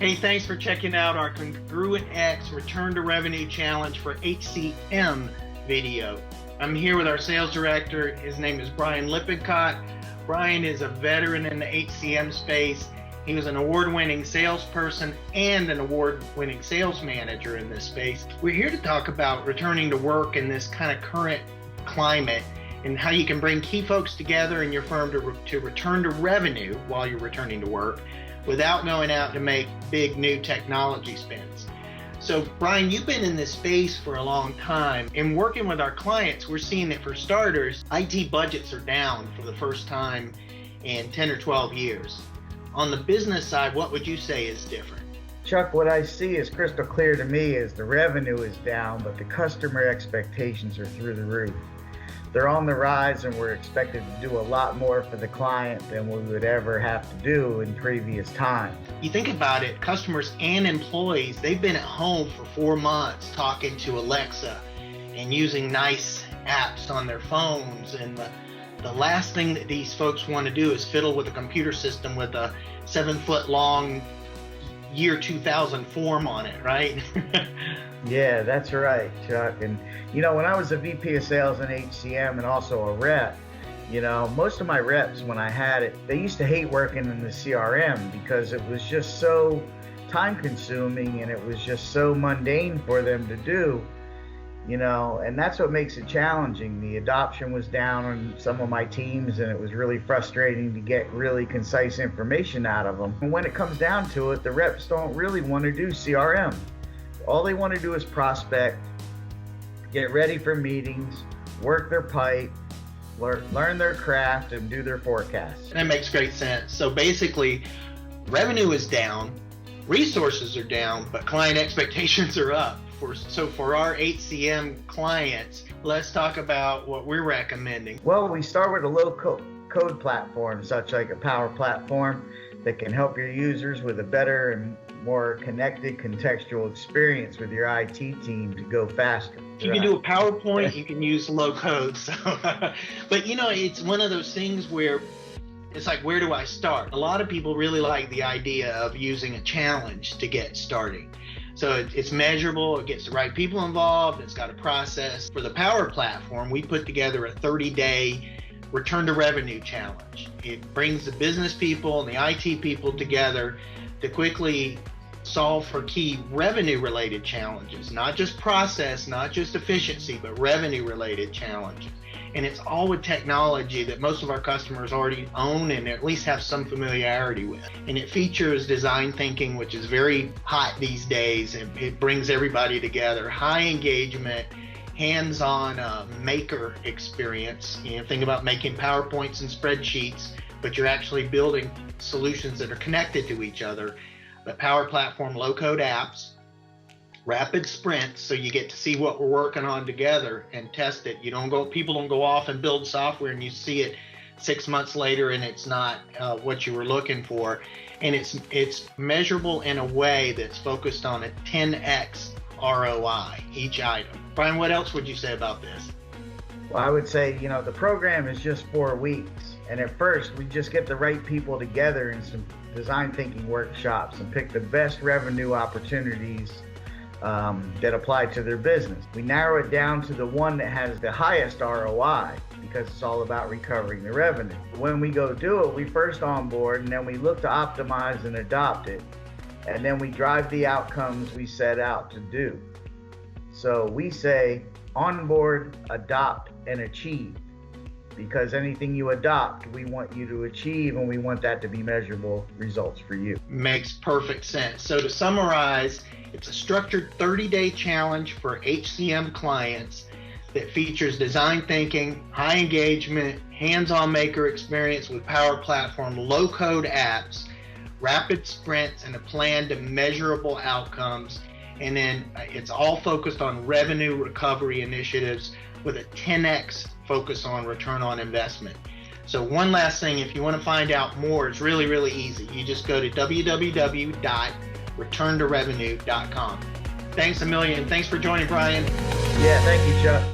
Hey, thanks for checking out our Congruent X Return to Revenue Challenge for HCM video. I'm here with our sales director. His name is Brian Lippincott. Brian is a veteran in the HCM space. He was an award-winning salesperson and an award-winning sales manager in this space. We're here to talk about returning to work in this kind of current climate and how you can bring key folks together in your firm to return to revenue while you're returning to work without going out to make big new technology spends. So Brian, you've been in this space for a long time. In working with our clients, we're seeing that for starters, IT budgets are down for the first time in 10 or 12 years. On the business side, what would you say is different? Chuck, what I see is crystal clear to me is the revenue is down, but the customer expectations are through the roof. They're on the rise, and we're expected to do a lot more for the client than we would ever have to do in previous times. You think about it, customers and employees, they've been at home for 4 months talking to Alexa and using nice apps on their phones, and the last thing that these folks want to do is fiddle with a computer system with a 7-foot long year 2000 form on it, right? Yeah, that's right, Chuck. And when I was a VP of sales in HCM and also a rep, most of my reps, when I had it, they used to hate working in the CRM because it was just so time consuming and it was just so mundane for them to do, and that's what makes it challenging. The adoption was down on some of my teams, and it was really frustrating to get really concise information out of them. And when it comes down to it, the reps don't really want to do CRM. All they want to do is prospect, get ready for meetings, work their pipe, learn their craft, and do their forecasts. That makes great sense. So basically, revenue is down, resources are down, but client expectations are up. So for our HCM clients, let's talk about what we're recommending. Well, we start with a low-code platform, such like a Power Platform, that can help your users with a better and more connected contextual experience with your IT team to go faster. You can do a PowerPoint, you can use low code. So, but it's one of those things where it's like, where do I start? A lot of people really like the idea of using a challenge to get starting. So it's measurable, it gets the right people involved, it's got a process. For the Power Platform, we put together a 30-day return to revenue challenge. It brings the business people and the IT people together to quickly solve for key revenue-related challenges, not just process, not just efficiency, but revenue-related challenges. And it's all with technology that most of our customers already own and at least have some familiarity with. And it features design thinking, which is very hot these days, and it brings everybody together. High engagement, hands-on maker experience. Think about making PowerPoints and spreadsheets, but you're actually building solutions that are connected to each other. The Power Platform low-code apps, rapid sprints, so you get to see what we're working on together and test it. People don't go off and build software and you see it 6 months later and it's not what you were looking for. And it's measurable in a way that's focused on a 10x ROI each item. Brian, what else would you say about this? Well, I would say, the program is just 4 weeks. And at first, we just get the right people together in some design thinking workshops and pick the best revenue opportunities that apply to their business. We narrow it down to the one that has the highest ROI because it's all about recovering the revenue. When we go do it, we first onboard and then we look to optimize and adopt it. And then we drive the outcomes we set out to do. So we say onboard, adopt, and achieve. Because anything you adopt, we want you to achieve, and we want that to be measurable results for you. Makes perfect sense. So to summarize, it's a structured 30-day challenge for HCM clients that features design thinking, high engagement, hands-on maker experience with Power Platform, low-code apps, rapid sprints, and a plan to measurable outcomes. And then it's all focused on revenue recovery initiatives with a 10x focus on return on investment. So one last thing, if you want to find out more, it's really, really easy. You just go to www.returntorevenue.com. Thanks a million. Thanks for joining, Brian. Yeah, thank you, Chuck.